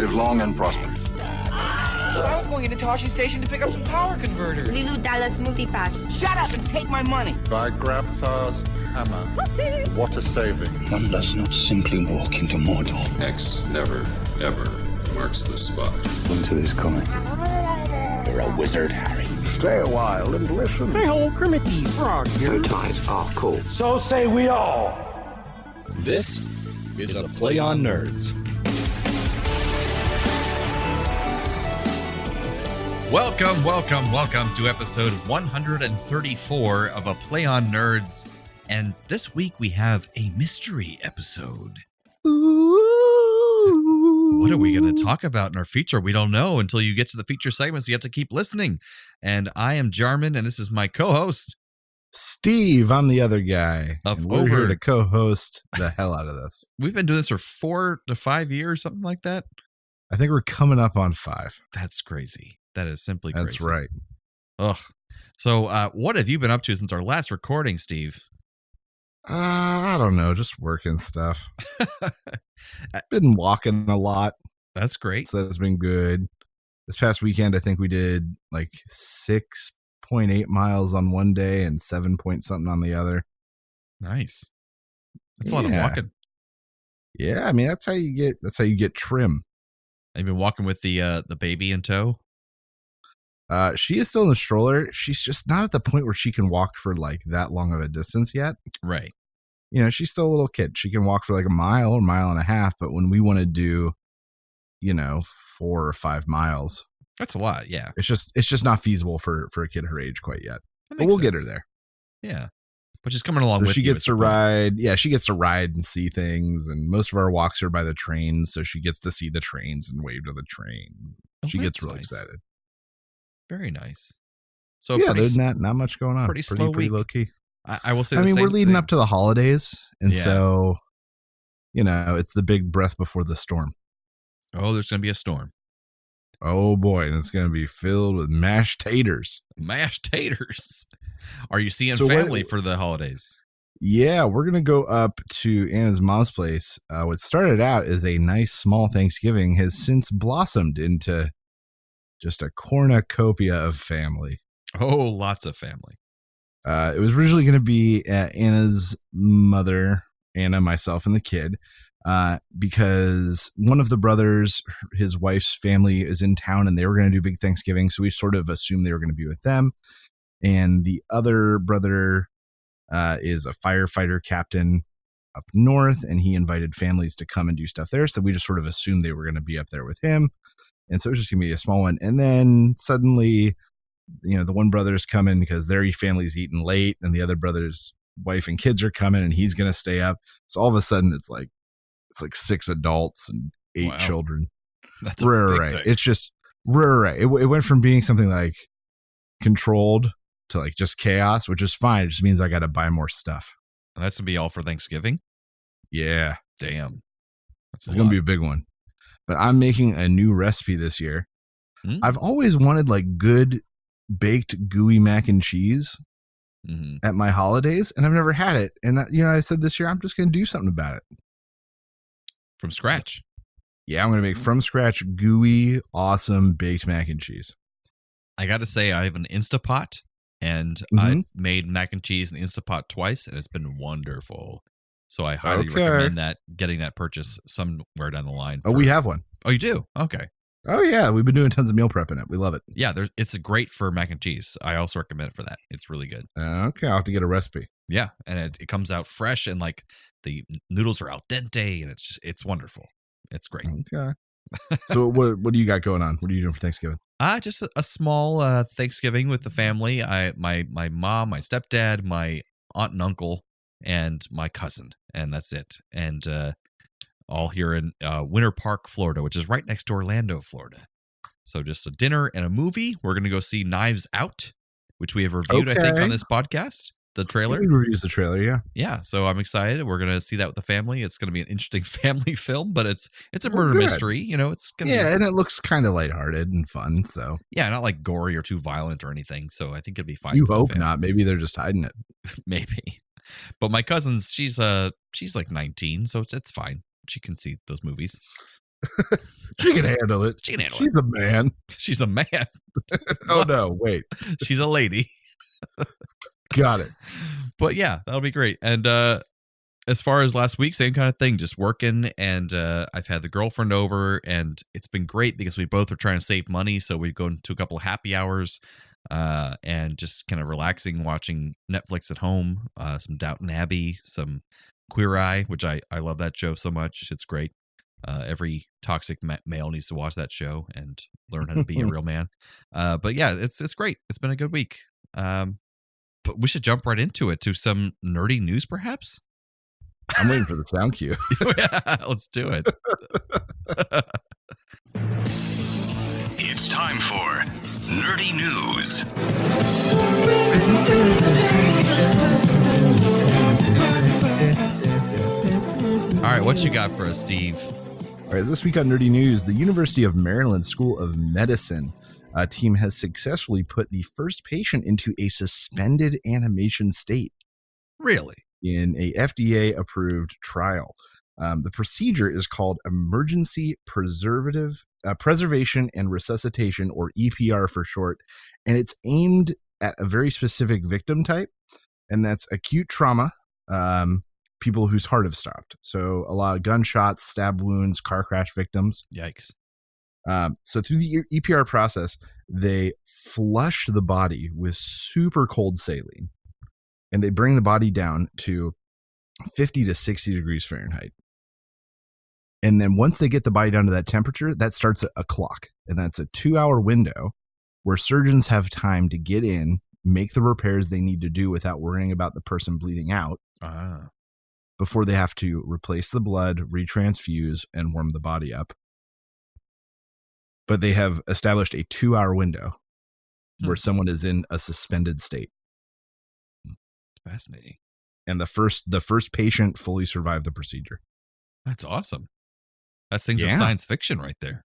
Live long and prosper. I was going into Toshi Station to pick up some power converters. Lilu Dallas Multipass. Shut up and take my money. By Grabthar's hammer. What a saving. One does not simply walk into Mordor. X never, ever marks the spot. Winter is coming. You're a wizard, Harry. Stay a while and listen. Hey, old Kermit the Frog here. Bow ties are cool. So say we all. This is a Play on Nerds. Welcome to episode 134 of A Play on Nerds. And this week we have a mystery episode. Ooh. What are we going to talk about in our feature? We don't know until you get to the feature segments. You have to keep listening. And I am Jarman, and this is my co-host, Steve. I'm the other guy. We're here to co-host the hell out of this. We've been doing this for 4 to 5 years, something like that. I think we're coming up on 5. That's crazy. That is simply crazy. That's right. Ugh. So what have you been up to since our last recording, Steve? I don't know. Just working stuff. Been walking a lot. That's great. So that's been good. This past weekend, I think we did like 6.8 miles on one day and 7 point something on the other. Nice. That's a lot of walking. Yeah, I mean that's how you get trim. Have you been walking with the baby in tow? She is still in the stroller. She's just not at the point where she can walk for like that long of a distance yet. Right. You know, she's still a little kid. She can walk for like a mile or mile and a half. But when we want to do, 4 or 5 miles, that's a lot. Yeah. It's just not feasible for a kid her age quite yet. But we'll get her there. Yeah. But she's coming along with she you. She gets to ride. Yeah. She gets to ride and see things. And most of our walks are by the trains. So she gets to see the trains and wave to the train. She gets really excited. Very nice. So yeah, there's not much going on. Pretty slow pretty low key. I will say. I mean, we're leading thing. up to the holidays, and so it's the big breath before the storm. Oh, there's going to be a storm. Oh boy, and it's going to be filled with mashed taters. Mashed taters. Are you seeing family for the holidays? Yeah, we're going to go up to Anna's mom's place. What started out as a nice small Thanksgiving has since blossomed into just a cornucopia of family. Oh, lots of family. It was originally going to be Anna's mother, Anna, myself, and the kid, because one of the brothers, his wife's family is in town and they were going to do big Thanksgiving. So we sort of assumed they were going to be with them. And the other brother is a firefighter captain up north, and he invited families to come and do stuff there. So we just sort of assumed they were going to be up there with him. And so it was just going to be a small one. And then suddenly, the one brother's coming because their family's eating late, and the other brother's wife and kids are coming, and he's going to stay up. So all of a sudden it's like 6 adults and 8 children. That's right. Thing. It's just right. It went from being something like controlled to like just chaos, which is fine. It just means I got to buy more stuff. And that's going to be all for Thanksgiving? Yeah. Damn. It's going to be a big one. But I'm making a new recipe this year. I've always wanted like good baked gooey mac and cheese at my holidays, and I've never had it. And I said this year I'm just going to do something about it from scratch. Yeah, I'm going to make from scratch gooey, awesome baked mac and cheese. I got to say, I have an Instapot, and I've made mac and cheese in the Instapot twice, and it's been wonderful. So I highly recommend getting that purchase somewhere down the line. We have one. Oh, you do? Okay. Oh, yeah. We've been doing tons of meal prep in it. We love it. Yeah, it's great for mac and cheese. I also recommend it for that. It's really good. Okay. I'll have to get a recipe. Yeah. And it comes out fresh, and like the noodles are al dente, and it's wonderful. It's great. Okay. So what do you got going on? What are you doing for Thanksgiving? Just a small Thanksgiving with the family. My mom, my stepdad, my aunt and uncle, and my cousin, and that's it. And all here in Winter Park, Florida, which is right next to Orlando, Florida. So just a dinner and a movie. We're going to go see Knives Out, which we have reviewed, I think, on this podcast. The trailer. We reviews the trailer, yeah. Yeah, so I'm excited. We're going to see that with the family. It's going to be an interesting family film, but it's a murder mystery. It's going to be... and it looks kind of lighthearted and fun, so... Yeah, not like gory or too violent or anything, so I think it'll be fine. You hope not. Maybe they're just hiding it. Maybe. But my cousin's, she's like 19, so it's fine. She can see those movies. She can handle it. She can handle She's it. a man. She's a man. Oh, no. Wait. She's a lady. Got it. But yeah, that'll be great. And as far as last week, same kind of thing, just working. And I've had the girlfriend over, and it's been great because we both are trying to save money. So we go into a couple of happy hours and just kind of relaxing, watching Netflix at home, some Downton Abbey, some Queer Eye, which I love that show so much. It's great. Every toxic male needs to watch that show and learn how to be a real man. But yeah, it's great. It's been a good week. But we should jump right into it, to some nerdy news, perhaps. I'm waiting for the sound cue. Yeah, let's do it. It's time for Nerdy News. All right, what you got for us, Steve? All right, this week on Nerdy News, the University of Maryland School of Medicine team has successfully put the first patient into a suspended animation state. Really? In a FDA-approved trial. The procedure is called Emergency Preservation and Resuscitation, or EPR for short, and it's aimed at a very specific victim type, and that's acute trauma, people whose heart have stopped. So a lot of gunshots, stab wounds, car crash victims. Yikes. So through the EPR process, they flush the body with super cold saline, and they bring the body down to 50 to 60 degrees Fahrenheit. And then once they get the body down to that temperature, that starts a clock. And that's a 2-hour window where surgeons have time to get in, make the repairs they need to do without worrying about the person bleeding out before they have to replace the blood, retransfuse, and warm the body up. But they have established a 2-hour window where someone is in a suspended state. Fascinating. And the first patient fully survived the procedure. That's awesome. That's things of science fiction right there.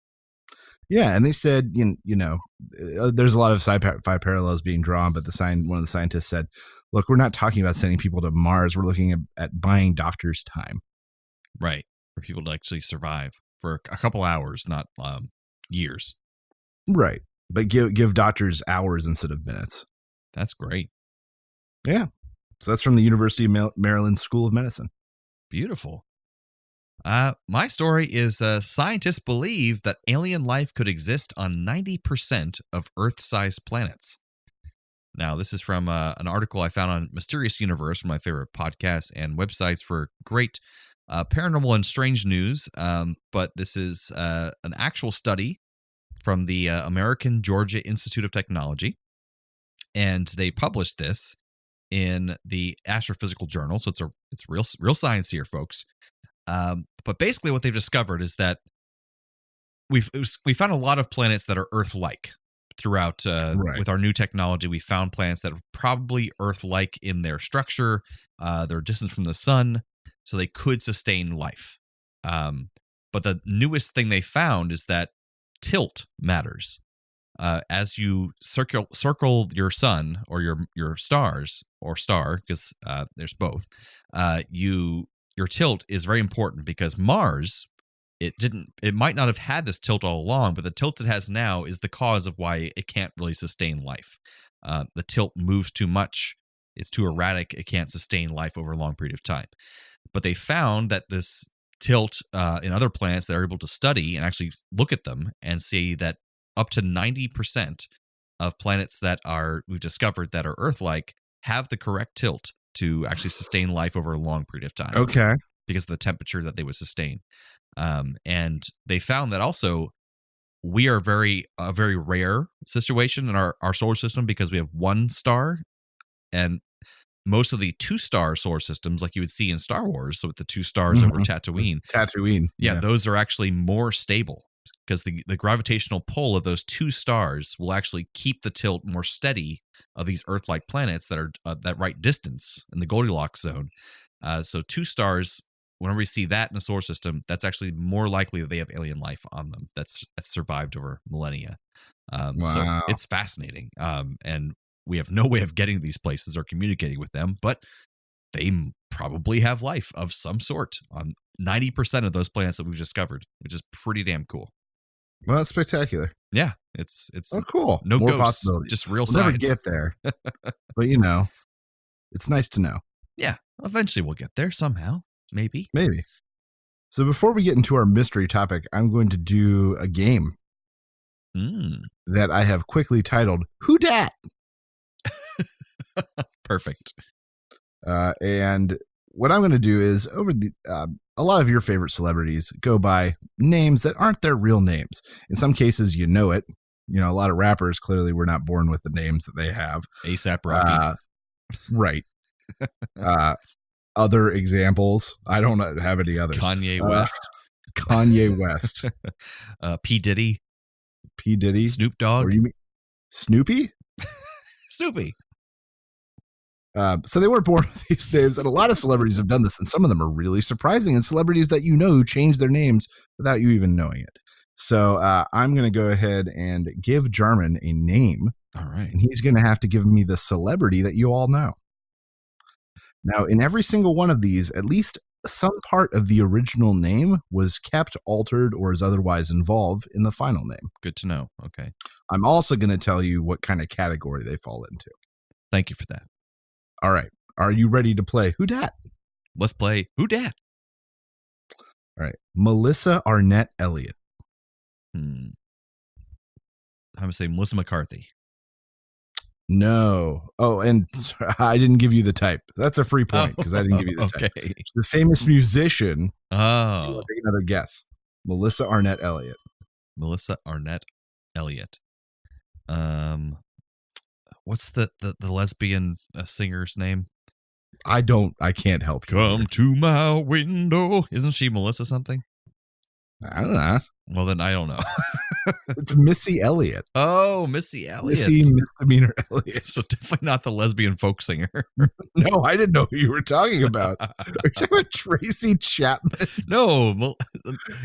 Yeah, and they said, there's a lot of sci-fi parallels being drawn, but one of the scientists said, look, we're not talking about sending people to Mars. We're looking at buying doctors time. Right. For people to actually survive for a couple hours, not years. Right. But give doctors hours instead of minutes. That's great. Yeah. So that's from the University of Maryland School of Medicine. Beautiful. My story is scientists believe that alien life could exist on 90% of Earth-sized planets. Now, this is from an article I found on Mysterious Universe, one of my favorite podcasts and websites for great paranormal and strange news. But this is an actual study from the American Georgia Institute of Technology. And they published this in the Astrophysical Journal. So it's real science here, folks. But basically what they've discovered is that we found a lot of planets that are Earth-like throughout. With our new technology, we found planets that are probably Earth-like in their structure, their distance from the sun, so they could sustain life. But the newest thing they found is that tilt matters. As you circle your sun or your stars or star, because there's both, your tilt is very important, because Mars, it might not have had this tilt all along, but the tilt it has now is the cause of why it can't really sustain life. The tilt moves too much. It's too erratic. It can't sustain life over a long period of time. But they found that this tilt in other planets, they're able to study and actually look at them and see that up to 90% of planets that we've discovered that are Earth-like have the correct tilt to actually sustain life over a long period of time. Okay. Because of the temperature that they would sustain. And they found that also we are a very rare situation in our solar system, because we have one star, and most of the 2-star solar systems, like you would see in Star Wars, so with the 2 stars over Tatooine. Yeah, those are actually more stable, because the gravitational pull of those 2 stars will actually keep the tilt more steady of these Earth-like planets that are that right distance in the Goldilocks zone. So 2 stars, whenever we see that in the solar system, that's actually more likely that they have alien life on them that's survived over millennia. So it's fascinating. And we have no way of getting these places or communicating with them, but they probably have life of some sort on 90% of those planets that we've discovered, which is pretty damn cool. Well, that's spectacular. Yeah, it's cool. No More ghosts, possibilities. just real We'll science. never get there, but it's nice to know. Yeah, eventually we'll get there somehow, maybe. So before we get into our mystery topic, I'm going to do a game that I have quickly titled "Who Dat?" Perfect. And what I'm going to do is a lot of your favorite celebrities go by names that aren't their real names. In some cases, you know it. A lot of rappers clearly were not born with the names that they have. A$AP Rocky. Right. Other examples. I don't have any others. Kanye West. Kanye West. P. Diddy. Snoop Dogg. Snoopy? Snoopy. So they weren't born with these names, and a lot of celebrities have done this, and some of them are really surprising, and celebrities that who change their names without you even knowing it. So I'm going to go ahead and give Jarman a name. All right. And he's going to have to give me the celebrity that you all know. Now, in every single one of these, at least some part of the original name was kept, altered, or is otherwise involved in the final name. Good to know. Okay. I'm also going to tell you what kind of category they fall into. Thank you for that. All right. Are you ready to play Who Dat? Let's play Who Dat? All right. Melissa Arnett Elliott. I'm going to say Melissa McCarthy. No. Oh, and I didn't give you the type. That's a free point because I didn't give you the type. Okay. The famous musician. Oh. Take another guess. Melissa Arnett Elliott. Melissa Arnett Elliott. What's the lesbian singer's name? I can't help you. Come to my window. Isn't she Melissa something? I don't know. Well, then I don't know. It's Missy Elliott. Oh, Missy Elliott. Missy Misdemeanor Elliott. So definitely not the lesbian folk singer. No, I didn't know who you were talking about. Are you talking about Tracy Chapman? No.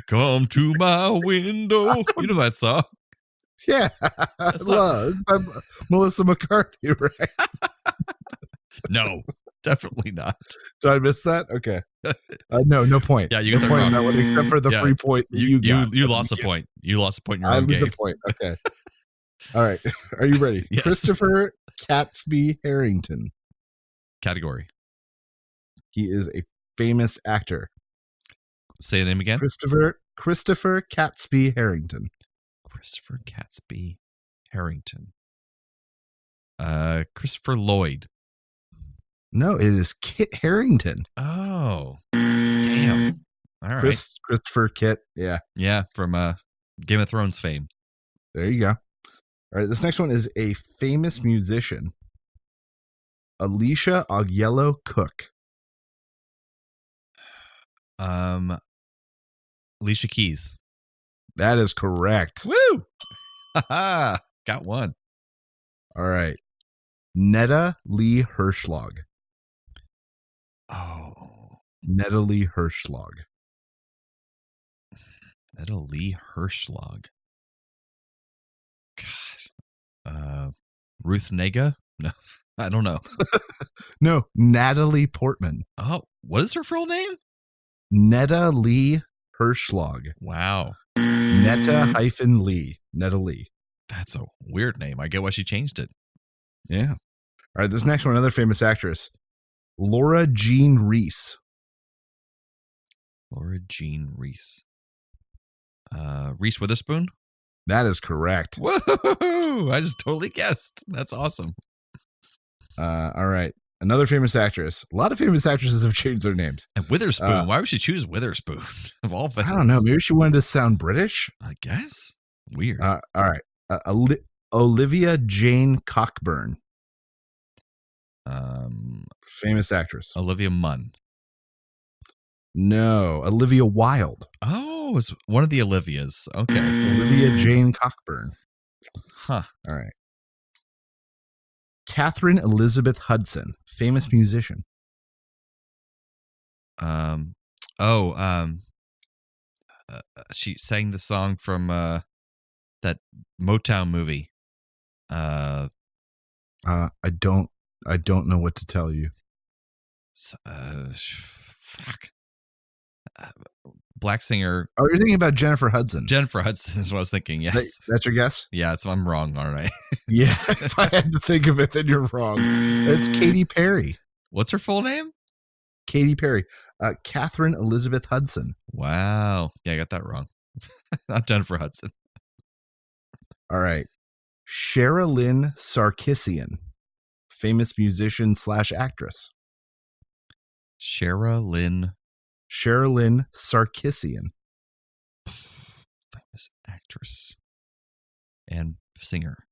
Come to my window. You know that song. Yeah. Love by Melissa McCarthy, right? No, definitely not. Did I miss that? Okay. No point. Yeah, you got no that point wrong. on that one, except for the free point that you got. You lost a point. You lost a point in your own game. The point. Okay. All right. Are you ready? Yes. Christopher Catesby Harrington. Category. He is a famous actor. Say the name again. Christopher Catesby Harrington. Christopher Catesby Harrington. Christopher Lloyd. No, it is Kit Harington. Oh, damn. All right. Christopher Kit. Yeah. Yeah, from Game of Thrones fame. There you go. All right, this next one is a famous musician. Alicia Aguello Cook. Alicia Keys. That is correct. Woo! Haha. Got one. All right. Netta Lee Hirschlag. Oh. Netta Lee Hirschlag. Netta Lee Hirschlag. God. Ruth Nega? No, I don't know. No, Natalie Portman. Oh, what is her full name? Netta Lee Hirschlag. Wow. Netta-Lee. Netta Lee. That's a weird name. I get why she changed it. Yeah. All right, this next one, another famous actress. Laura Jean Reese. Laura Jean Reese. Reese Witherspoon? That is correct. Whoa! I just totally guessed. That's awesome. All right. Another famous actress. A lot of famous actresses have changed their names. And Witherspoon. Why would she choose Witherspoon of all things? I don't know. Maybe she wanted to sound British. I guess. Weird. All right. Olivia Jane Cockburn. Famous actress. Olivia Munn. No, Olivia Wilde. Oh, it's one of the Olivias. Okay. Olivia Jane Cockburn. Huh. All right. Catherine Elizabeth Hudson, famous musician. She sang the song from that Motown movie. I don't know what to tell you. Fuck. Black singer. Oh, you're thinking about Jennifer Hudson. Jennifer Hudson is what I was thinking. Yes. That's your guess? Yeah, I'm wrong, aren't I? Yeah. If I had to think of it, then you're wrong. It's Katy Perry. What's her full name? Katy Perry. Catherine Elizabeth Hudson. Wow. Yeah, I got that wrong. Not Jennifer Hudson. All right. Sherilyn Sarkisian, famous musician / actress. Sherilyn Sarkisian. Famous actress and singer.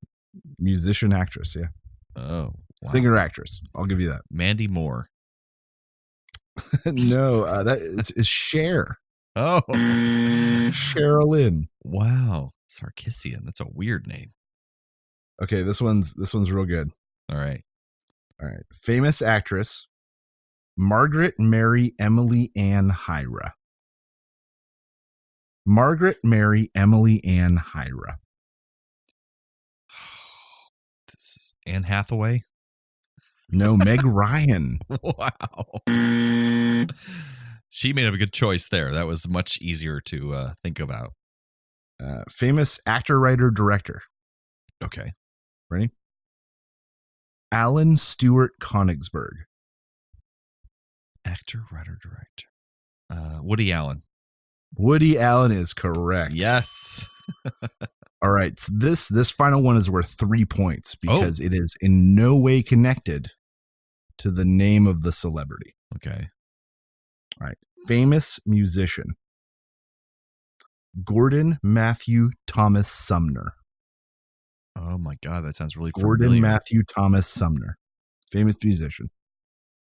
Musician, actress, yeah. Oh, wow. Singer, actress. I'll give you that. Mandy Moore. No, that is Cher. Oh. Sherilyn. Wow. Sarkisian. That's a weird name. Okay, this one's real good. All right. Famous actress, Margaret Mary Emily Ann Hyra. Margaret Mary Emily Ann Hyra. This is Anne Hathaway. No, Meg Ryan. Wow. She made a good choice there. That was much easier to think about. Famous actor, writer, director. Okay. Ready? Alan Stewart Konigsberg. Actor, writer, director. Woody Allen. Woody Allen is correct. Yes. All right. So this final one is worth 3 points because it is in no way connected to the name of the celebrity. Okay. All right. Famous musician. Gordon Matthew Thomas Sumner. Oh my God, that sounds really Gordon familiar. Matthew Thomas Sumner. Famous musician.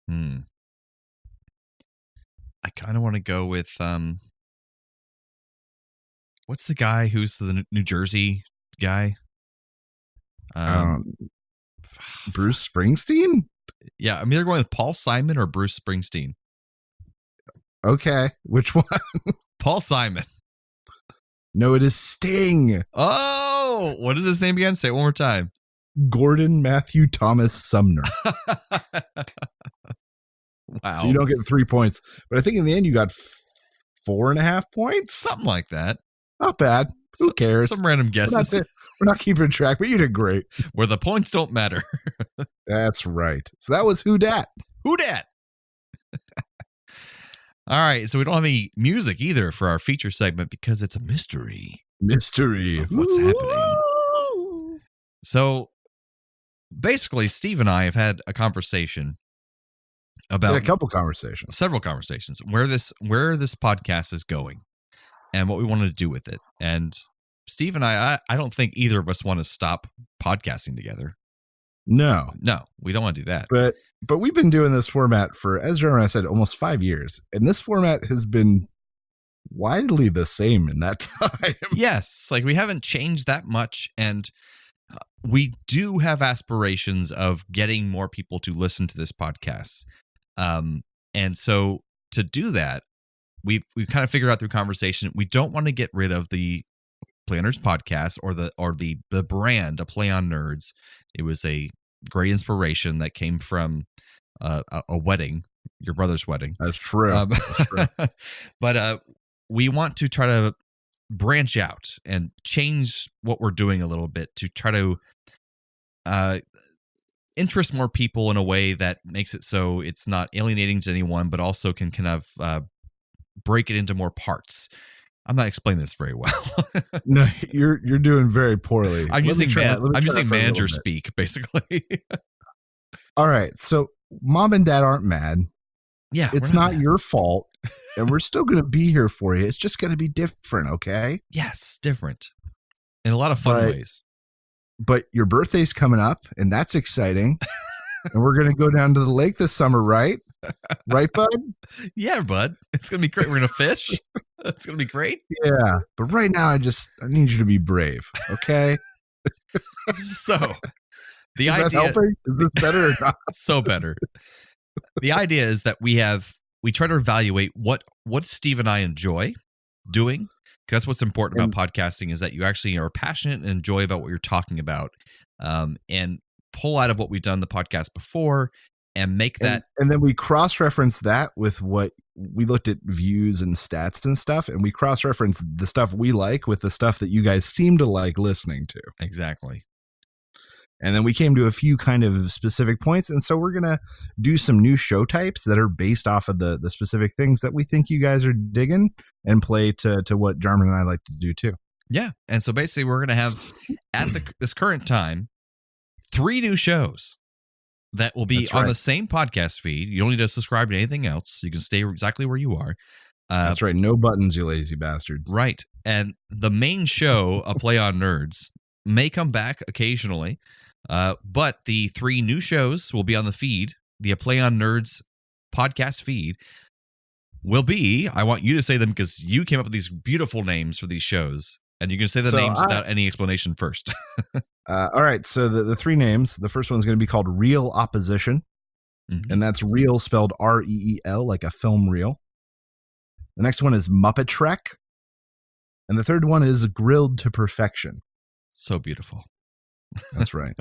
I kind of want to go with what's the guy who's the New Jersey guy? Bruce Springsteen? Yeah, I'm either going with Paul Simon or Bruce Springsteen. Okay, which one? Paul Simon. No, it is Sting. Oh, what is his name again? Say it one more time. Gordon Matthew Thomas Sumner. Wow. So you don't get 3 points, but I think in the end you got 4.5 points. Something like that. Not bad. Who cares? Some random guesses. We're not keeping track, but you did great. Where the points don't matter. That's right. So that was Who Dat? Who Dat? All right. So we don't have any music either for our feature segment because it's a mystery. Mystery of what's happening. So basically, Steve and I have had a conversation about several conversations where this podcast is going and what we want to do with it. And Steve and I don't think either of us want to stop podcasting together. No, we don't want to do that. But we've been doing this format for, as Jeremy said, almost 5 years, and this format has been widely the same in that time. Yes, like we haven't changed that much, and we do have aspirations of getting more people to listen to this podcast. And so to do that, we've kind of figured out through conversation, we don't want to get rid of the Play on Nerds podcast or the brand, a Play on Nerds. It was a great inspiration that came from a wedding, your brother's wedding. That's true. That's true. But we want to try to branch out and change what we're doing a little bit to try to interest more people in a way that makes it so it's not alienating to anyone, but also can kind of break it into more parts. I'm not explaining this very well. No, you're doing very poorly. I'm using manager speak, basically. All right. So mom and dad aren't mad. Yeah. It's not your fault. And we're still going to be here for you. It's just going to be different. Okay. Yes. Different. In a lot of fun ways. But your birthday's coming up and that's exciting. And we're going to go down to the lake this summer, right? Right, bud? Yeah, bud. It's going to be great. We're going to fish. It's going to be great. Yeah. But right now, I need you to be brave. Okay. So the idea. Is that helping? Is this better or not? So better. The idea is that we try to evaluate what Steve and I enjoy doing. Because that's what's important about podcasting is that you actually are passionate and enjoy about what you're talking about. And pull out of what we've done the podcast before and make that. And then we cross-reference that with what we looked at views and stats and stuff, and we cross-reference the stuff we like with the stuff that you guys seem to like listening to. Exactly. And then we came to a few kind of specific points. And so we're going to do some new show types that are based off of the specific things that we think you guys are digging and play to what Jarman and I like to do too. Yeah. And so basically we're going to have at this current time, 3 new shows that will be on the same podcast feed. You don't need to subscribe to anything else. You can stay exactly where you are. That's right. No buttons, you lazy bastards. Right. And the main show, A Play on Nerds, may come back occasionally. But the 3 new shows will be on the feed. The A Play on Nerds podcast feed will be, I want you to say them because you came up with these beautiful names for these shows. And you can say the names without any explanation first. All right. So the 3 names, the first one's going to be called Real Opposition. Mm-hmm. And that's real spelled REEL, like a film reel. The next one is Muppet Trek. And the third one is Grilled to Perfection. So beautiful. That's right.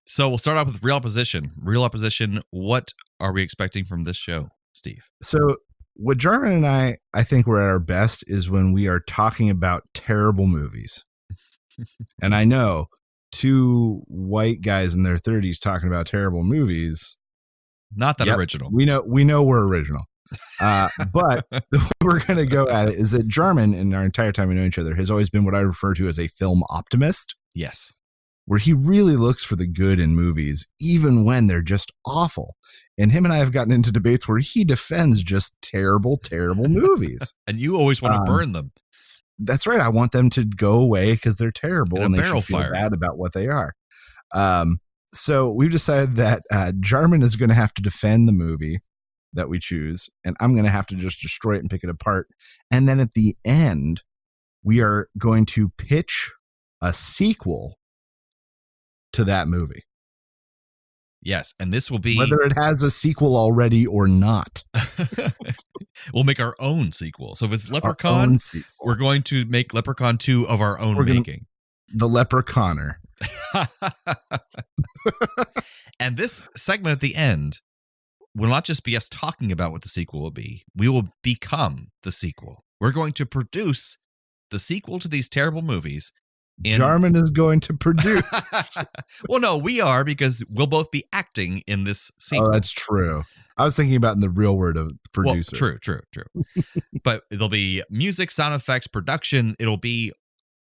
So we'll start off with Real Opposition. Real Opposition, what are we expecting from this show, Steve? So what Jarman and I think we're at our best is when we are talking about terrible movies. And I know 2 white guys in their 30s talking about terrible movies. Not that original. We know we're original. But the way we're going to go at it is that Jarman, in our entire time we know each other, has always been what I refer to as a film optimist. Yes. Where he really looks for the good in movies, even when they're just awful. And him and I have gotten into debates where he defends just terrible, terrible movies. And you always want to burn them. That's right. I want them to go away because they're terrible and they should feel bad about what they are. So we've decided that Jarman is going to have to defend the movie that we choose, and I'm going to have to just destroy it and pick it apart. And then at the end, we are going to pitch a sequel to that movie. Yes, and this will be whether it has a sequel already or not. We'll make our own sequel. So if it's Leprechaun, we're going to make Leprechaun 2 of our own making. The Leprechauner. And this segment at the end will not just be us talking about what the sequel will be. We will become the sequel. We're going to produce the sequel to these terrible movies. Jarman is going to produce. Well, no, we are, because we'll both be acting in this sequel. Oh, that's true. I was thinking about in the real word of producer. Well, true. But it'll be music, sound effects, production. It'll be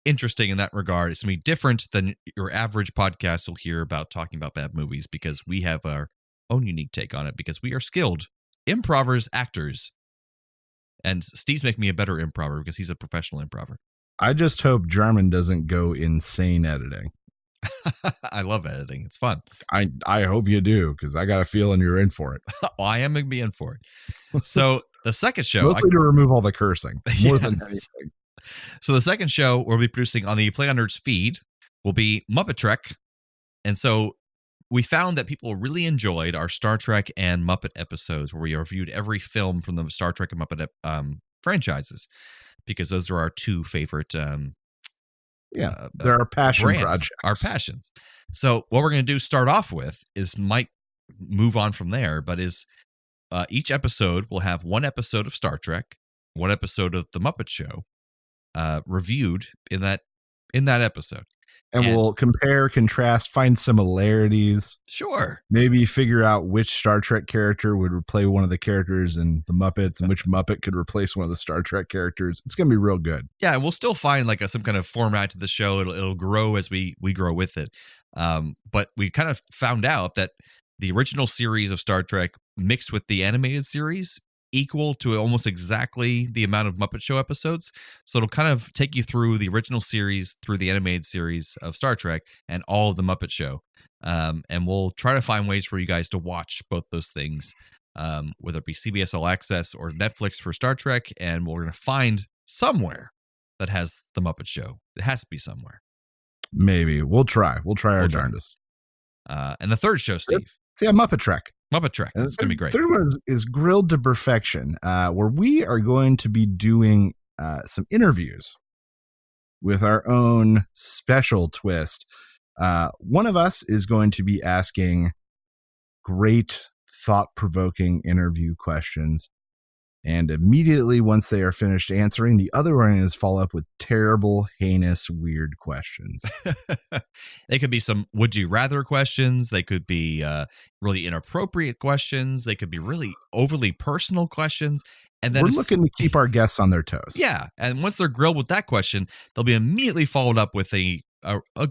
interesting in that regard. It's going to be different than your average podcast you'll hear about talking about bad movies, because we have our own unique take on it, because we are skilled improvers, actors. And Steve's making me a better improver because he's a professional improver. I just hope Jarman doesn't go insane editing. I love editing. It's fun. I hope you do, because I got a feeling you're in for it. Well, I am going to be in for it. So the second show... Mostly to remove all the cursing, more than anything. So the second show we'll be producing on the Play on Nerds feed will be Muppet Trek. And so we found that people really enjoyed our Star Trek and Muppet episodes, where we reviewed every film from the Star Trek and Muppet franchises, because those are our 2 favorite they're our passion brands, projects. Our passions. So what we're going to do start off with is, might move on from there, but is each episode will have 1 episode of Star Trek, 1 episode of The Muppet Show reviewed in that episode. And we'll compare, contrast, find similarities. Sure. Maybe figure out which Star Trek character would play one of the characters in the Muppets, and which Muppet could replace one of the Star Trek characters. It's going to be real good. Yeah, we'll still find like some kind of format to the show. It'll grow as we grow with it. But we kind of found out that the original series of Star Trek mixed with the animated series equal to almost exactly the amount of Muppet Show episodes. So it'll kind of take you through the original series, through the animated series of Star Trek, and all of the Muppet Show. And we'll try to find ways for you guys to watch both those things, whether it be CBS All Access or Netflix for Star Trek. And we're going to find somewhere that has the Muppet Show. It has to be somewhere. Maybe. We'll try. We'll try our darndest. And the third show, Steve. Yeah, Muppet Trek. Muppet Trek. It's going to be great. The third one is Grilled to Perfection, where we are going to be doing some interviews with our own special twist. One of us is going to be asking great thought-provoking interview questions. And immediately once they are finished answering, the other organizers follow up with terrible, heinous, weird questions. They could be some would you rather questions. They could be really inappropriate questions. They could be really overly personal questions. And then we're looking to keep our guests on their toes. Yeah. And once they're grilled with that question, they'll be immediately followed up with a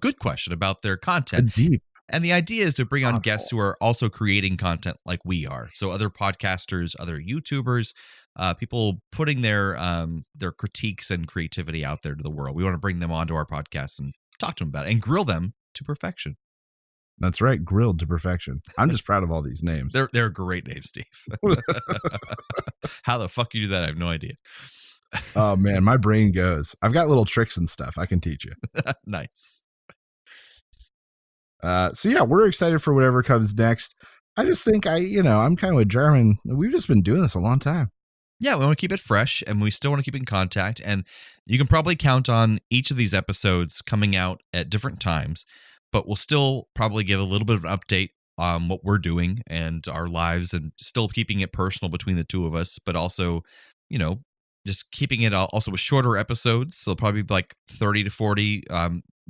good question about their content. Deep. And the idea is to bring on guests who are also creating content like we are. So other podcasters, other YouTubers, people putting their critiques and creativity out there to the world. We want to bring them onto our podcast and talk to them about it and grill them to perfection. That's right. Grilled to perfection. I'm just proud of all these names. They're great names, Steve. How the fuck you do that? I have no idea. Oh, man. My brain goes. I've got little tricks and stuff I can teach you. Nice. So yeah, we're excited for whatever comes next. I just think I'm kind of with German. We've just been doing this a long time. Yeah, we want to keep it fresh and we still want to keep in contact. And you can probably count on each of these episodes coming out at different times, but we'll still probably give a little bit of an update on what we're doing and our lives and still keeping it personal between the two of us, but also, just keeping it also with shorter episodes. So they'll probably be like 30 to 40.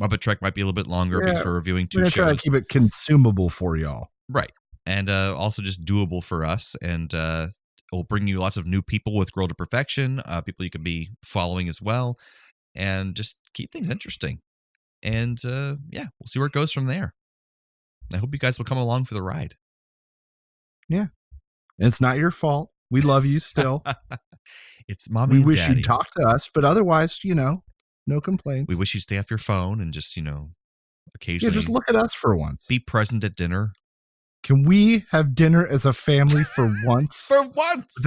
Muppet Trek might be a little bit longer because we're reviewing two shows. Try to keep it consumable for y'all. Right. And also just doable for us. And we'll bring you lots of new people with Girl to Perfection, people you can be following as well, and just keep things interesting. And we'll see where it goes from there. I hope you guys will come along for the ride. Yeah. And it's not your fault. We love you still. It's mommy and we wish daddy. you'd talk to us, but otherwise, no complaints. We wish you stay off your phone and just, occasionally. Yeah, just look at us for once. Be present at dinner. Can we have dinner as a family for once? For once!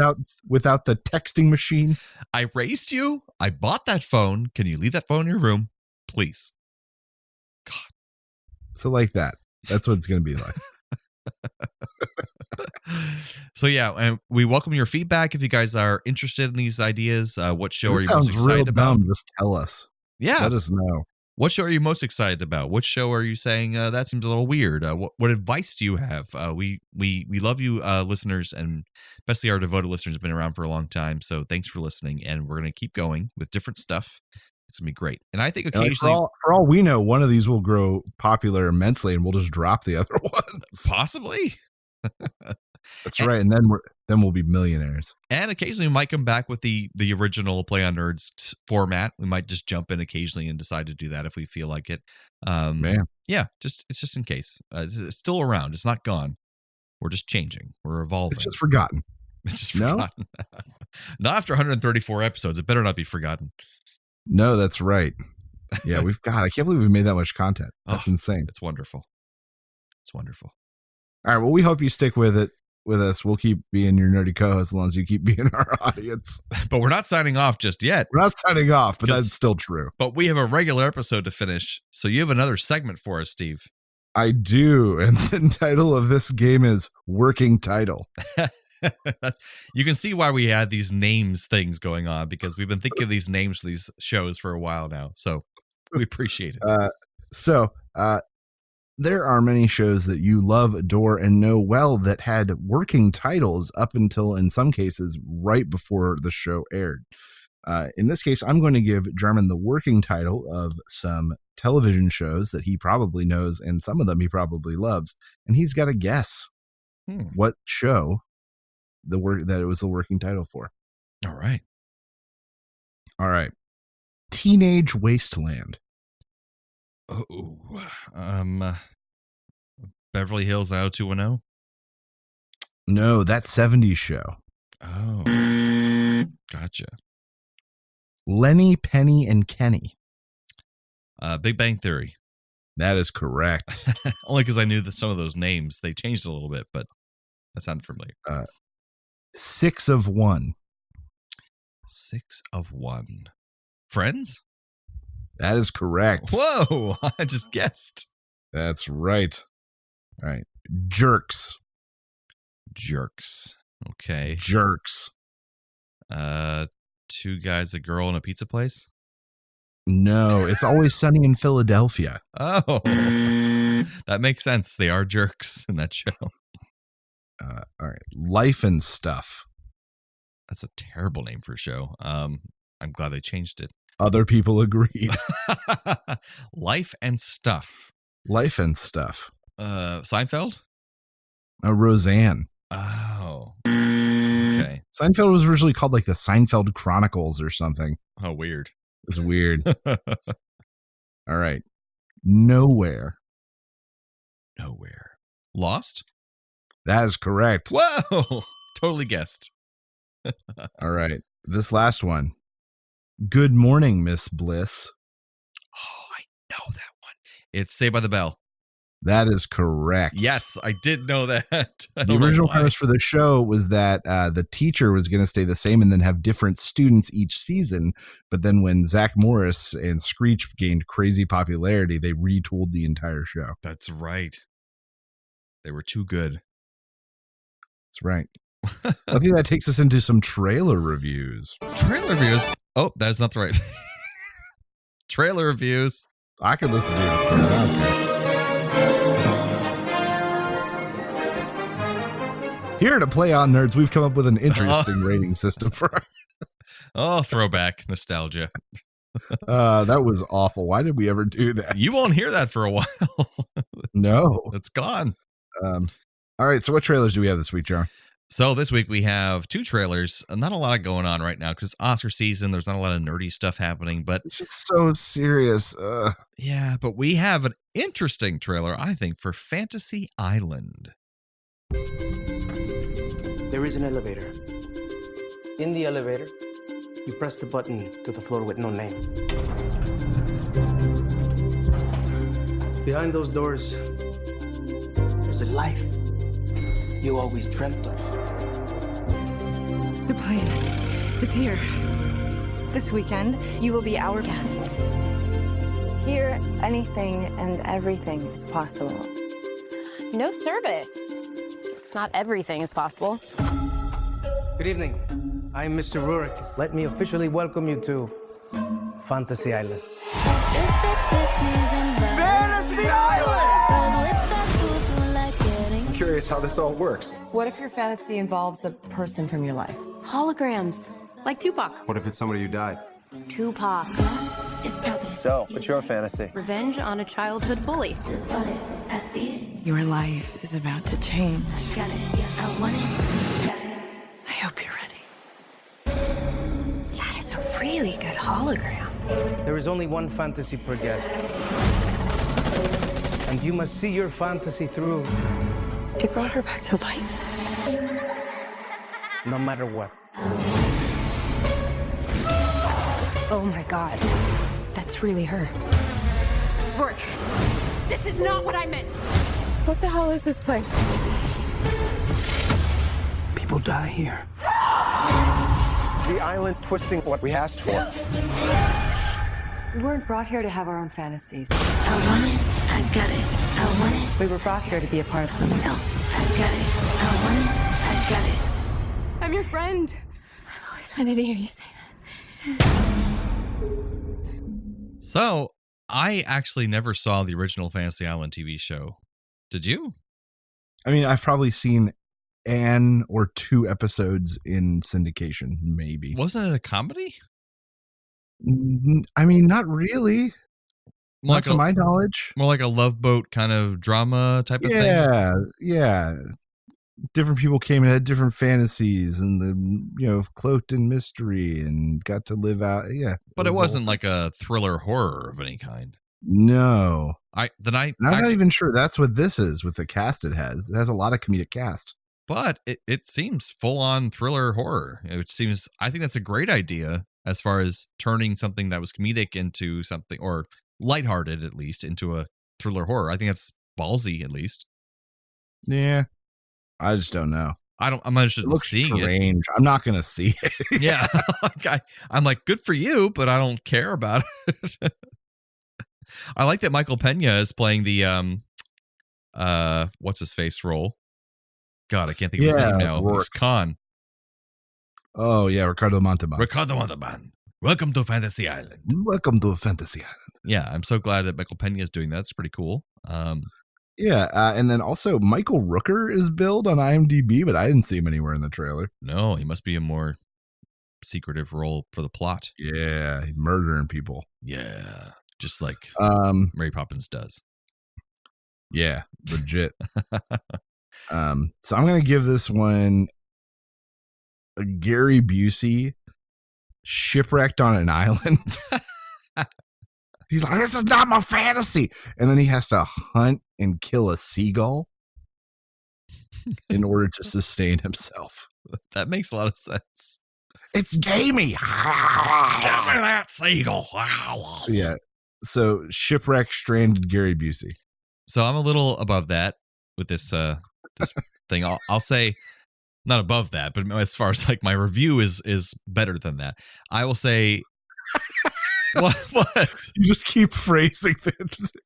Without the texting machine? I raised you. I bought that phone. Can you leave that phone in your room? Please. God. So like that. That's what it's going to be like. So yeah, and we welcome your feedback if you guys are interested in these ideas. What show are you sounds most excited real about? dumb. Just tell us. Yeah, let us know. What show are you most excited about? What show are you saying that seems a little weird? What advice do you have? We love you, listeners, and especially our devoted listeners have been around for a long time. So thanks for listening, and we're going to keep going with different stuff. It's gonna be great, and I think occasionally, for all we know, one of these will grow popular immensely, and we'll just drop the other one. Possibly. That's right, and then we'll be millionaires. And occasionally we might come back with the original Play on Nerds format. We might just jump in occasionally and decide to do that if we feel like it. Man, yeah, it's just in case. It's still around. It's not gone. We're just changing. We're evolving. It's just forgotten. It's just forgotten. Not after 134 episodes. It better not be forgotten. No, that's right. Yeah, I can't believe we made that much content. That's insane. It's wonderful. It's wonderful. All right. Well, we hope you stick with us. We'll keep being your nerdy co-host as long as you keep being our audience. But we're not signing off just yet. We're not signing off, but that's still true. But we have a regular episode to finish. So you have another segment for us, Steve. I do. And the title of this game is Working Title. You can see why we had these names things going on, because we've been thinking of these names for these shows for a while now. So we appreciate it. There are many shows that you love, adore, and know well that had working titles up until, in some cases, right before the show aired. In this case, I'm going to give German the working title of some television shows that he probably knows, and some of them he probably loves, and he's got to guess what show that it was the working title for. All right. Teenage Wasteland. Oh, Beverly Hills 90210? No, that 70s show. Oh, gotcha. Lenny, Penny, and Kenny. Big Bang Theory. That is correct. Only because I knew some of those names. They changed a little bit, but that sounded familiar. 6 of 1. 6 of 1. Friends? That is correct. Whoa, I just guessed. That's right. All right. Jerks. Okay. Jerks. 2 guys, a girl, and a pizza place? No, It's Always Sunny in Philadelphia. Oh, that makes sense. They are jerks in that show. All right. Life and Stuff. That's a terrible name for a show. I'm glad they changed it. Other people agreed. Life and Stuff. Life and Stuff. Seinfeld? Roseanne. Oh. Okay. Seinfeld was originally called like the Seinfeld Chronicles or something. Oh, weird. It was weird. All right. Nowhere. Lost? That is correct. Whoa! Totally guessed. All right. This last one. Good Morning, Miss Bliss. Oh, I know that one. It's Saved by the Bell. That is correct. Yes, I did know that. The original premise for the show was that the teacher was going to stay the same and then have different students each season. But then when Zach Morris and Screech gained crazy popularity, they retooled the entire show. That's right. They were too good. That's right. I think that takes us into some trailer reviews. Trailer reviews? Oh, that's not the right. Trailer reviews. I can listen to it. Here to Play On Nerds, we've come up with an interesting rating system for Oh, throwback nostalgia. That was awful. Why did we ever do that? You won't hear that for a while. No. It's gone. All right. So what trailers do we have this week, Jar? So this week we have 2 trailers. Not a lot going on right now because Oscar season. There's not a lot of nerdy stuff happening, but it's just so serious. Yeah, but we have an interesting trailer, I think, for Fantasy Island. There is an elevator. In the elevator, you press the button to the floor with no name. Behind those doors, there's a life you always dreamt of. The plane. It's here. This weekend, you will be our guests. Here, anything and everything is possible. No service. It's not everything is possible. Good evening. I'm Mr. Rurik. Let me officially welcome you to Fantasy Island. Fantasy Island! I'm curious how this all works. What if your fantasy involves a person from your life? Holograms, like Tupac. What if it's somebody who died? Tupac. So, what's your fantasy? Revenge on a childhood bully. Your life is about to change. Got it. Yeah, I want it. I hope you're ready. That is a really good hologram. There is only one fantasy per guest. And you must see your fantasy through. It brought her back to life. No matter what. Oh my God. That's really her. Rourke, this is not what I meant. What the hell is this place? People die here. The island's twisting what we asked for. We weren't brought here to have our own fantasies. I want it. I got it. I want it. We were brought here to be a part of someone else. I got it. I want it. I got it. I'm your friend. I've always wanted to hear you say that. So, I actually never saw the original Fantasy Island TV show. Did you? I mean, I've probably seen an or 2 episodes in syndication, maybe. Wasn't it a comedy? I mean, not really. More not to my knowledge. More like a Love Boat kind of drama type of thing? Yeah. Different people came and had different fantasies and cloaked in mystery and got to live out. Yeah. But it wasn't like a thriller horror of any kind. No. I'm not even sure that's what this is with the cast it has. It has a lot of comedic cast. But it seems full on thriller horror. I think that's a great idea as far as turning something that was comedic into something, or lighthearted at least, into a thriller horror. I think that's ballsy at least. Yeah. I just don't know. I'm not interested in seeing strange. I'm not going to see it. Yeah. I'm like, good for you, but I don't care about it. I like that Michael Pena is playing the what's his face role. God, I can't think of his name now. It's Khan. Oh yeah, Ricardo Montalban. Welcome to Fantasy Island. Welcome to Fantasy Island. Yeah, I'm so glad that Michael Pena is doing that. It's pretty cool. Yeah, and then also Michael Rooker is billed on IMDb, but I didn't see him anywhere in the trailer. No, he must be a more secretive role for the plot. Yeah, murdering people. Yeah, just like Mary Poppins does. Yeah, legit. So I'm gonna give this one a Gary Busey shipwrecked on an island. He's like, this is not my fantasy. And then he has to hunt and kill a seagull in order to sustain himself. That makes a lot of sense. It's gamey. Give me that seagull. Yeah. So shipwreck stranded Gary Busey. So I'm a little above that with this this thing. I'll say not above that, but as far as like my review is better than that. I will say what? You just keep phrasing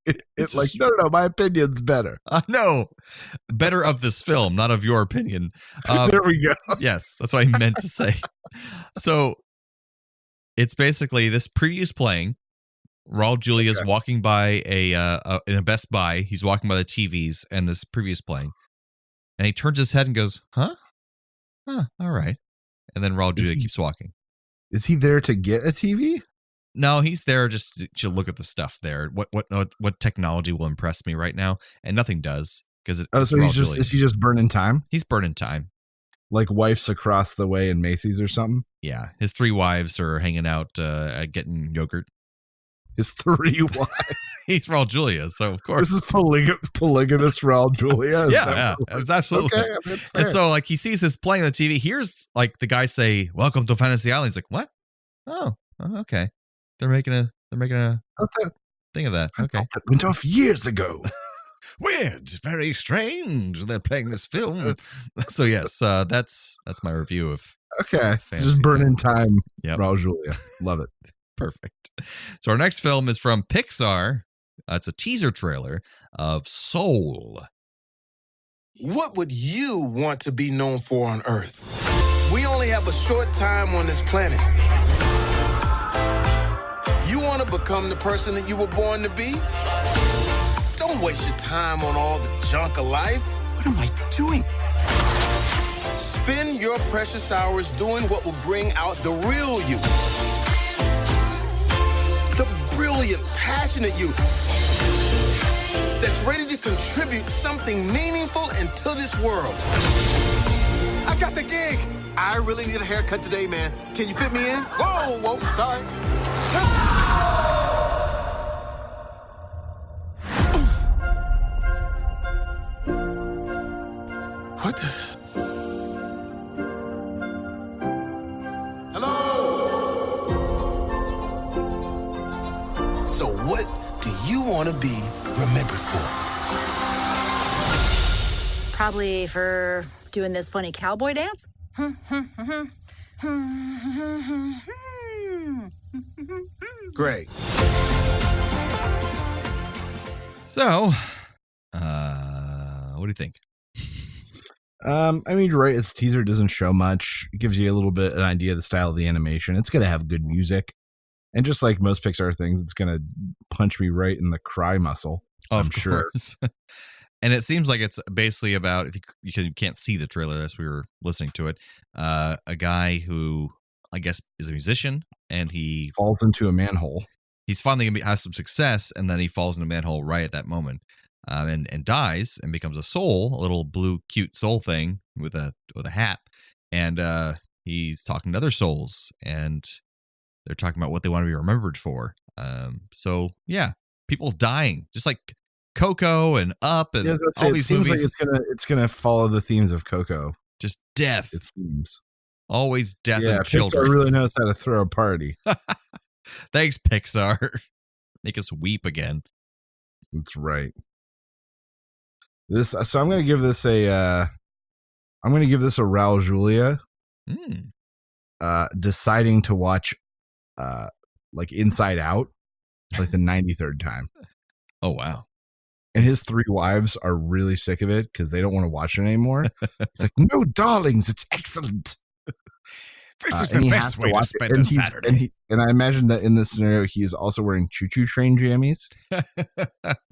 it like, no, my opinion's better. No, better of this film, not of your opinion. There we go. Yes, that's what I meant to say. So it's basically this preview is playing. Raul Julia's walking by in a Best Buy. He's walking by the TVs, and this preview is playing. And he turns his head and goes, "Huh? All right." And then Raul Julia keeps walking. Is he there to get a TV? No, he's there just to look at the stuff there. What technology will impress me right now? And nothing does because so is he just burning time? He's burning time. Like Wife's Across the Way in Macy's or something? Yeah, his 3 wives are hanging out getting yogurt. His 3 wives. He's Raul Julia, so of course this is polygamous Raul Julia. Yeah, it's absolutely. Okay, I mean, and so like he sees this playing on the TV. Here's like the guy say, "Welcome to Fantasy Island." He's like, "What? Oh, okay." They're making a thing of that. Okay, that went off years ago. Weird, very strange. They're playing this film. So yes, that's my review of. Okay, it's just burning time. Yeah, Raul Julia, love it. Perfect. So our next film is from Pixar. It's a teaser trailer of Soul. What would you want to be known for on Earth? We only have a short time on this planet. You want to become the person that you were born to be? Don't waste your time on all the junk of life. What am I doing? Spend your precious hours doing what will bring out the real you. The brilliant, passionate you that's ready to contribute something meaningful into this world. I got the gig. I really need a haircut today, man. Can you fit me in? Whoa, sorry. What the? Hello? So what do you want to be remembered for? Probably for doing this funny cowboy dance. Great. So, what do you think? I mean, you're right. Its teaser doesn't show much. It gives you a little bit an idea of the style of the animation. It's going to have good music. And just like most Pixar things, it's going to punch me right in the cry muscle. I'm sure. And it seems like it's basically about, because you can't see the trailer as we were listening to it, a guy who I guess is a musician and he falls into a manhole. He's finally going to have some success, and then he falls in a manhole right at that moment. And dies and becomes a soul, a little blue cute soul thing with a hat, and he's talking to other souls, and they're talking about what they want to be remembered for. So yeah, people dying, just like Coco and Up and all these movies. Like it's gonna follow the themes of Coco, just death. It seems always death and children. Pixar really knows how to throw a party. Thanks, Pixar. Make us weep again. That's right. So I'm going to give this a Raul Julia. Deciding to watch like Inside Out like the 93rd time. Oh wow. And his 3 wives are really sick of it because they don't want to watch it anymore. It's like, no, darlings, it's excellent. This is the best way to spend a Saturday. And I imagine that in this scenario, he is also wearing choo-choo train jammies.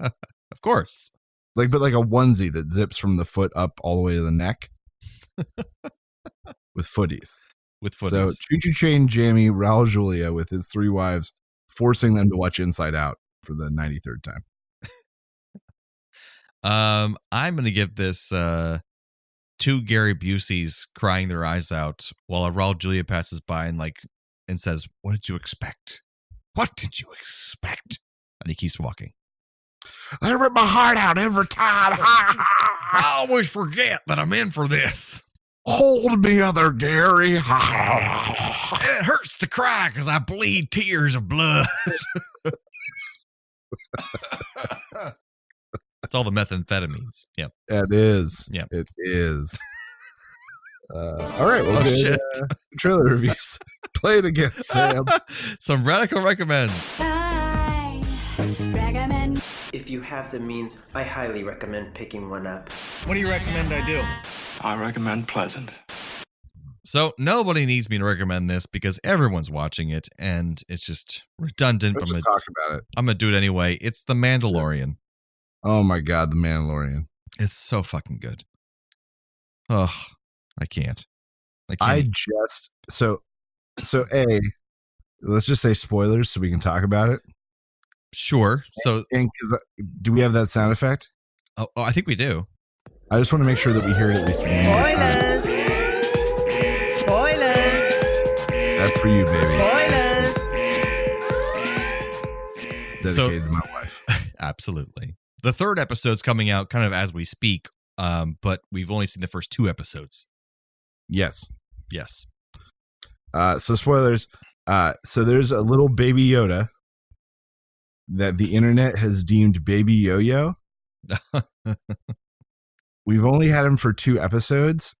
Of course. but like a onesie that zips from the foot up all the way to the neck with footies. So Choo Choo Train Jammy, Raul Julia with his 3 wives, forcing them to watch Inside Out for the 93rd time. I'm going to give this 2 Gary Buseys crying their eyes out while a Raul Julia passes by and says, "What did you expect? What did you expect?" And he keeps walking. I rip my heart out every time. I always forget that I'm in for this. Hold me, other Gary. It hurts to cry because I bleed tears of blood. It's all the methamphetamines. Yep. It is. Yep. It is. All right. Well, shit. Trailer reviews. Play it again, Sam. Some radical recommends. If you have the means, I highly recommend picking one up. What do you recommend I do? I recommend Pleasant. So nobody needs me to recommend this because everyone's watching it and it's just redundant. Let's just talk about it. I'm going to do it anyway. It's The Mandalorian. Oh my God, The Mandalorian. It's so fucking good. Oh, I can't. So let's just say spoilers so we can talk about it. Sure. So, do we have that sound effect? Oh, I think we do. I just want to make sure that we hear it at least. Spoilers. That's for you, baby. Spoilers. It's dedicated to my wife. Absolutely. The 3rd episode's coming out kind of as we speak, but we've only seen the first 2 episodes. Yes. So spoilers. So there's a little baby Yoda that the internet has deemed Baby Yo-Yo. We've only had him for 2 episodes,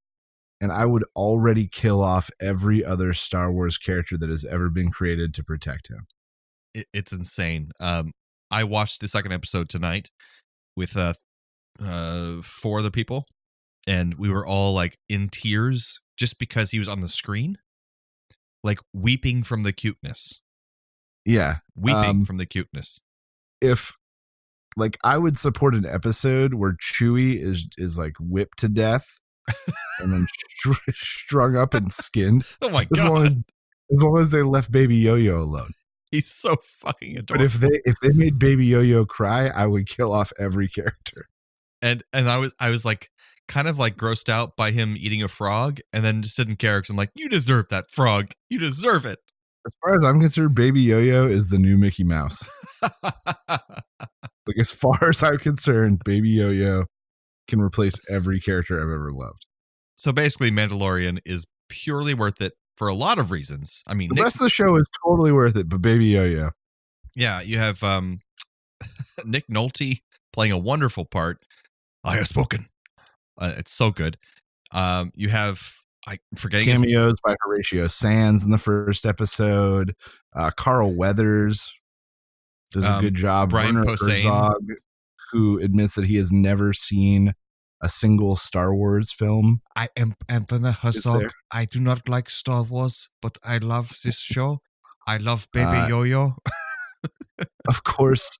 and I would already kill off every other Star Wars character that has ever been created to protect him. It's insane. I watched the 2nd episode tonight with 4 other people, and we were all like in tears just because he was on the screen, like weeping from the cuteness. Yeah. Weeping from the cuteness. If I would support an episode where Chewie is like whipped to death and then strung up and skinned. Oh my God. As long as they left Baby Yo-Yo alone. He's so fucking adorable. But if they made Baby Yo-Yo cry, I would kill off every character. And I was like kind of like grossed out by him eating a frog and then just didn't care because I'm like, you deserve that frog. You deserve it. As far as I'm concerned, Baby Yo-Yo is the new Mickey Mouse. Like, as far as I'm concerned, Baby Yo-Yo can replace every character I've ever loved. So basically, Mandalorian is purely worth it for a lot of reasons. I mean, the rest of the show is totally worth it, but Baby Yo-Yo. Yeah, you have Nick Nolte playing a wonderful part. I have spoken. It's so good. You have forgetting cameos by Horatio Sands in the first episode. Carl Weathers does a good job. Brian Werner Posehn, Herzog, who admits that he has never seen a single Star Wars film. I am Werner Herzog. I do not like Star Wars, but I love this show. I love Baby Yo-Yo. Of course,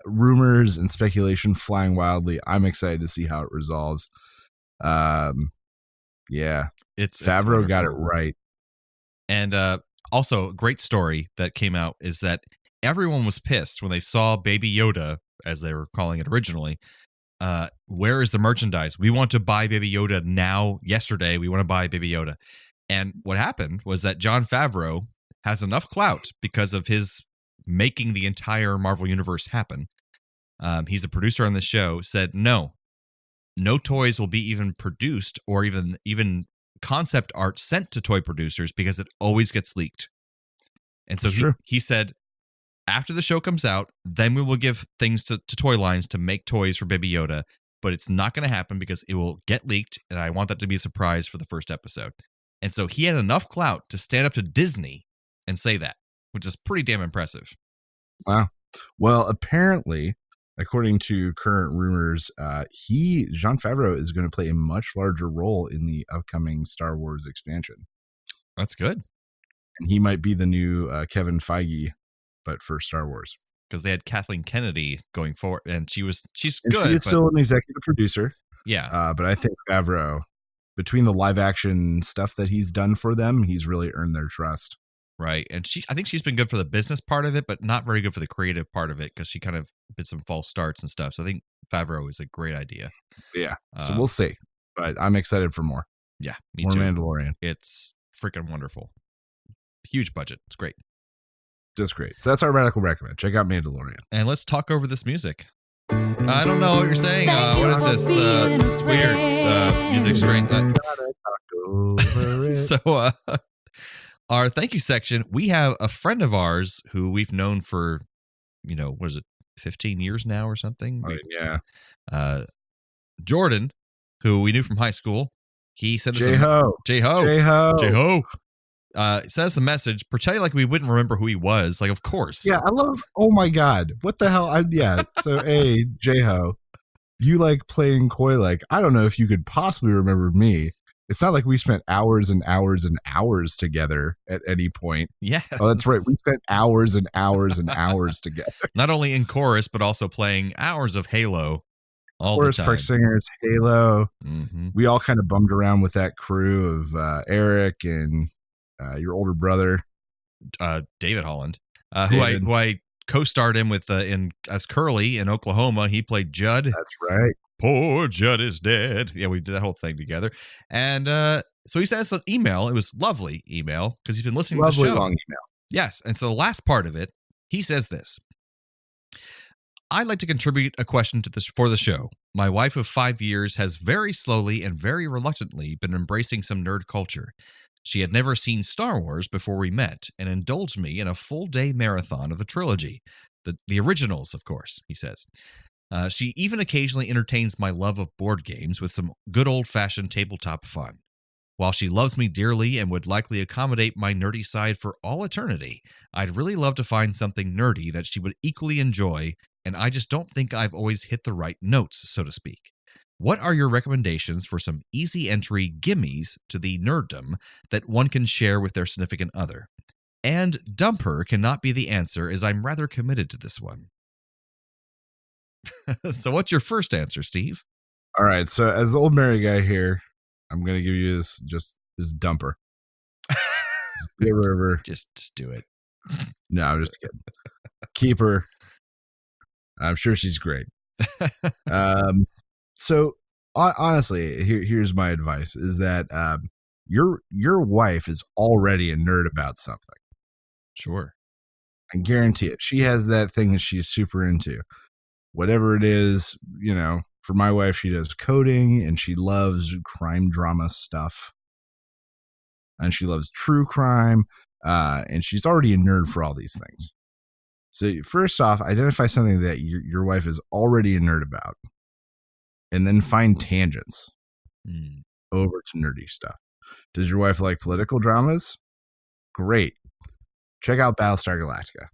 rumors and speculation flying wildly. I'm excited to see how it resolves. Yeah, Favreau got it right. And also, a great story that came out is that everyone was pissed when they saw Baby Yoda, as they were calling it originally. Where is the merchandise? We want to buy Baby Yoda now, yesterday. We want to buy Baby Yoda. And what happened was that Jon Favreau has enough clout because of his making the entire Marvel Universe happen. He's a producer on the show, said, no toys will be even produced or even concept art sent to toy producers because it always gets leaked. And so he said, after the show comes out, then we will give things to toy lines to make toys for Baby Yoda, but it's not going to happen because it will get leaked, and I want that to be a surprise for the first episode. And so he had enough clout to stand up to Disney and say that, which is pretty damn impressive. Wow. Well, apparently, according to current rumors, Jon Favreau is going to play a much larger role in the upcoming Star Wars expansion. That's good. And he might be the new Kevin Feige, but for Star Wars. because they had Kathleen Kennedy going forward, and she's And good. she is still an executive producer. Yeah. But I think Favreau, between the live action stuff that he's done for them, he's really earned their trust. Right. And I think she's been good for the business part of it, but not very good for the creative part of it because she kind of did some false starts and stuff. So I think Favreau is a great idea. Yeah. So we'll see. But I'm excited for more. Yeah. Me more too. Mandalorian. It's freaking wonderful. Huge budget. It's great. Just great. So that's our radical recommend. Check out Mandalorian. And let's talk over this music. I don't know what you're saying. What is this? This weird music string. So, our thank you section, we have a friend of ours who we've known for, what is it, 15 years now or something? Yeah. Jordan, who we knew from high school, he sent us J-Ho. Sent us a message, pretending like we wouldn't remember who he was. Like, of course. Yeah, I love. Oh my God, what the hell? So J-Ho, you like playing coy. Like, I don't know if you could possibly remember me. It's not like we spent hours and hours and hours together at any point. Yeah. Oh, that's right. We spent hours and hours and hours together. Not only in chorus, but also playing hours of Halo all Chorus the time. Park Singers, Halo. Mm-hmm. We all kind of bummed around with that crew of Eric and your older brother, David Holland, who I co-starred him with as Curly in Oklahoma. He played Judd. That's right. Poor Judd is dead. Yeah, we did that whole thing together. And so he sent us an email. It was lovely email because he's been listening to the show. Long email. Yes. And so the last part of it, he says this. I'd like to contribute a question for the show. My wife of 5 years has very slowly and very reluctantly been embracing some nerd culture. She had never seen Star Wars before we met and indulged me in a full-day marathon of the trilogy. The originals, of course, he says. She even occasionally entertains my love of board games with some good old-fashioned tabletop fun. While she loves me dearly and would likely accommodate my nerdy side for all eternity, I'd really love to find something nerdy that she would equally enjoy, and I just don't think I've always hit the right notes, so to speak. What are your recommendations for some easy entry gimmies to the nerddom that one can share with their significant other? And dump her cannot be the answer, as I'm rather committed to this one. So what's your first answer, Steve? All right. So as the old married guy here, I'm going to give you this dump her. Just give her. Just do it. No, I'm just kidding. Keep her. I'm sure she's great. So honestly, here's my advice: is that your wife is already a nerd about something. Sure, I guarantee it. She has that thing that she's super into. Whatever it is, for my wife, she does coding and she loves crime drama stuff, and she loves true crime, and she's already a nerd for all these things. So first off, identify something that your wife is already a nerd about. And then find tangents over to nerdy stuff. Does your wife like political dramas? Great. Check out Battlestar Galactica.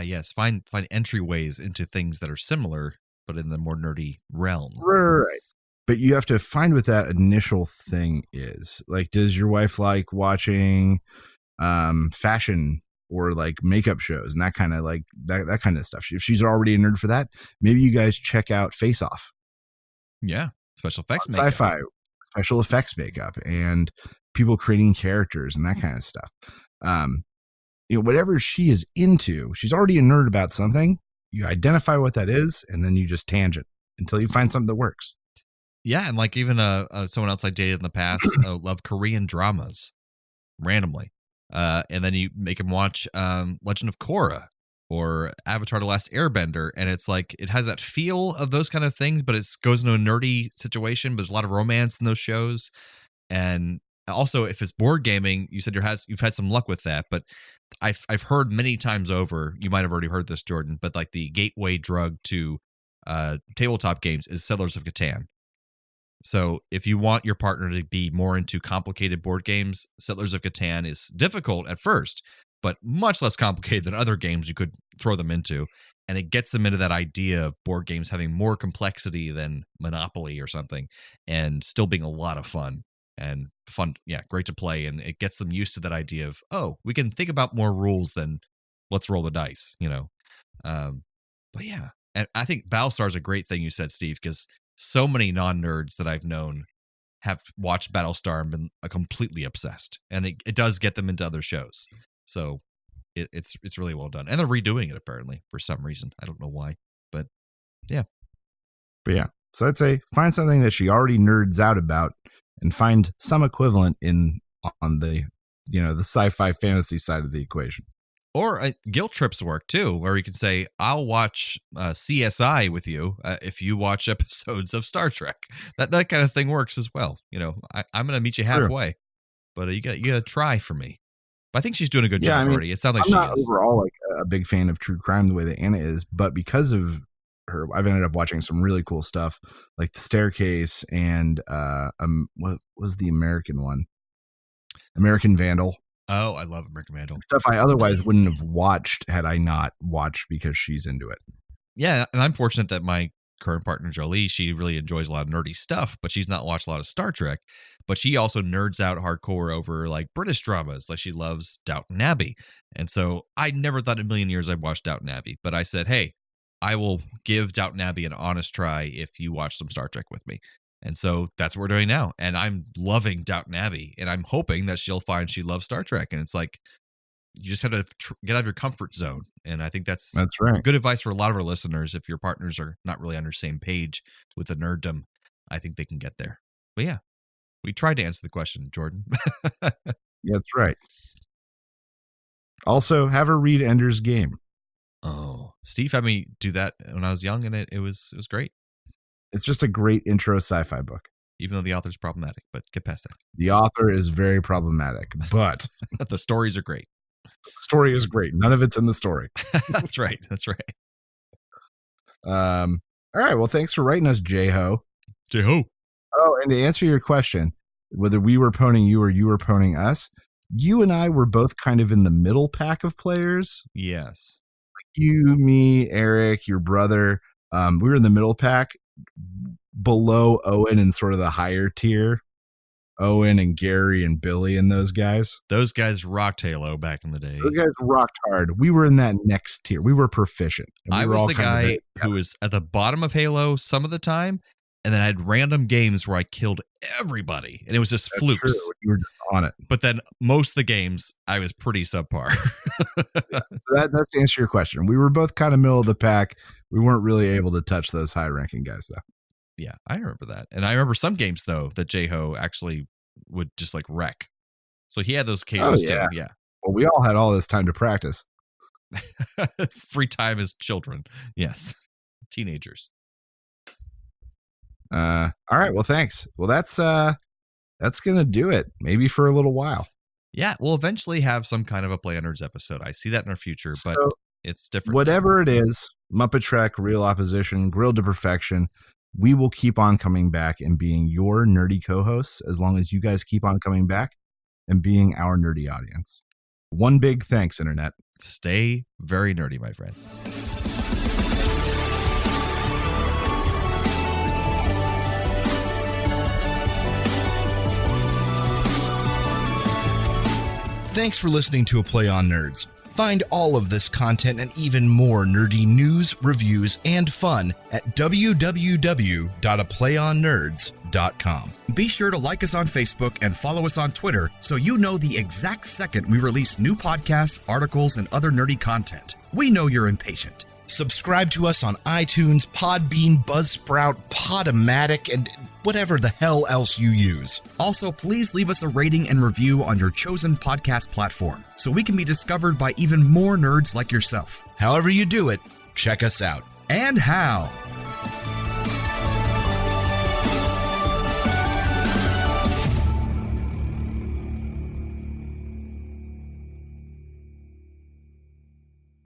Yes. Find entryways into things that are similar, but in the more nerdy realm. Right. But you have to find what that initial thing is. Like, does your wife like watching fashion or like makeup shows and that kind of that kind of stuff? If she's already a nerd for that, maybe you guys check out Face Off. Yeah, special effects makeup. Sci-fi, special effects makeup, and people creating characters and that kind of stuff. Whatever she is into, she's already a nerd about something. You identify what that is, and then you just tangent until you find something that works. Yeah, and like even someone else I dated in the past loved Korean dramas randomly, and then you make him watch Legend of Korra or Avatar: The Last Airbender, and it's like it has that feel of those kind of things, but it goes into a nerdy situation. But there's a lot of romance in those shows, and also if it's board gaming, you said you've had some luck with that, but I've heard many times over. You might have already heard this, Jordan, but like the gateway drug to tabletop games is Settlers of Catan. So if you want your partner to be more into complicated board games, Settlers of Catan is difficult at first, but much less complicated than other games you could throw them into. And it gets them into that idea of board games having more complexity than Monopoly or something, and still being a lot of fun. And fun, yeah, great to play. And it gets them used to that idea of, oh, we can think about more rules than let's roll the dice, But yeah, and I think Battlestar is a great thing you said, Steve, because so many non-nerds that I've known have watched Battlestar and been completely obsessed, and it does get them into other shows. So it's really well done, and they're redoing it apparently for some reason. I don't know why, but yeah. But yeah, so I'd say find something that she already nerds out about, and find some equivalent on the the sci-fi fantasy side of the equation. Or guilt trips work too, where you can say, "I'll watch CSI with you if you watch episodes of Star Trek." That kind of thing works as well. I'm going to meet you halfway, but you got to try for me. But I think she's doing a good job already. It sounds like I'm not overall like a big fan of true crime the way that Anna is, but because of her, I've ended up watching some really cool stuff like The Staircase and what was the American one? American Vandal. Oh, I love American Vandal. Stuff I otherwise wouldn't have watched had I not watched because she's into it. Yeah, and I'm fortunate that my current partner, Jolie, she really enjoys a lot of nerdy stuff, but she's not watched a lot of Star Trek. But she also nerds out hardcore over like British dramas. Like she loves Downton Abbey. And so I never thought in a million years I'd watch Downton Abbey. But I said, hey, I will give Downton Abbey an honest try if you watch some Star Trek with me. And so that's what we're doing now. And I'm loving Downton Abbey. And I'm hoping that she'll find she loves Star Trek. And it's like, you just have to get out of your comfort zone. And I think that's right. Good advice for a lot of our listeners. If your partners are not really on the same page with the nerddom, I think they can get there. But yeah, we tried to answer the question, Jordan. Yeah, that's right. Also, have her read Ender's Game. Oh, Steve had me do that when I was young, and it was great. It's just a great intro sci-fi book. Even though the author's problematic, but get past that. The author is very problematic, but the stories are great. The story is great. None of it's in the story. That's right. That's right. All right. Well, thanks for writing us, J-Ho. J-Ho. Oh, and to answer your question, whether we were pwning you or you were pwning us, you and I were both kind of in the middle pack of players. Yes. Like you, me, Eric, your brother. We were in the middle pack below Owen and sort of the higher tier. Owen and Gary and Billy and those guys. Those guys rocked Halo back in the day. Those guys rocked hard. We were in that next tier. We were proficient. I was the guy who was at the bottom of Halo some of the time, and then I had random games where I killed everybody, and it was just flukes. True. You were just on it. But then most of the games, I was pretty subpar. Yeah, so that's to answer your question. We were both kind of middle of the pack. We weren't really able to touch those high-ranking guys, though. Yeah, I remember that. And I remember some games, though, that J-Ho actually would just like wreck. So he had those cases too. Yeah. Well, we all had all this time to practice. Free time as children. Yes. Teenagers. All right. Well, thanks. Well, that's going to do it. Maybe for a little while. Yeah. We'll eventually have some kind of a Play on Nerds episode. I see that in our future, but it's different. Whatever it is, Muppet Trek, Real Opposition, Grilled to Perfection, we will keep on coming back and being your nerdy co-hosts as long as you guys keep on coming back and being our nerdy audience. One big thanks, Internet. Stay very nerdy, my friends. Thanks for listening to A Play on Nerds. Find all of this content and even more nerdy news, reviews, and fun at www.aplayonnerds.com. Be sure to like us on Facebook and follow us on Twitter so you know the exact second we release new podcasts, articles, and other nerdy content. We know you're impatient. Subscribe to us on iTunes, Podbean, Buzzsprout, Podomatic, and whatever the hell else you use. Also, please leave us a rating and review on your chosen podcast platform so we can be discovered by even more nerds like yourself. However you do it, check us out. And how.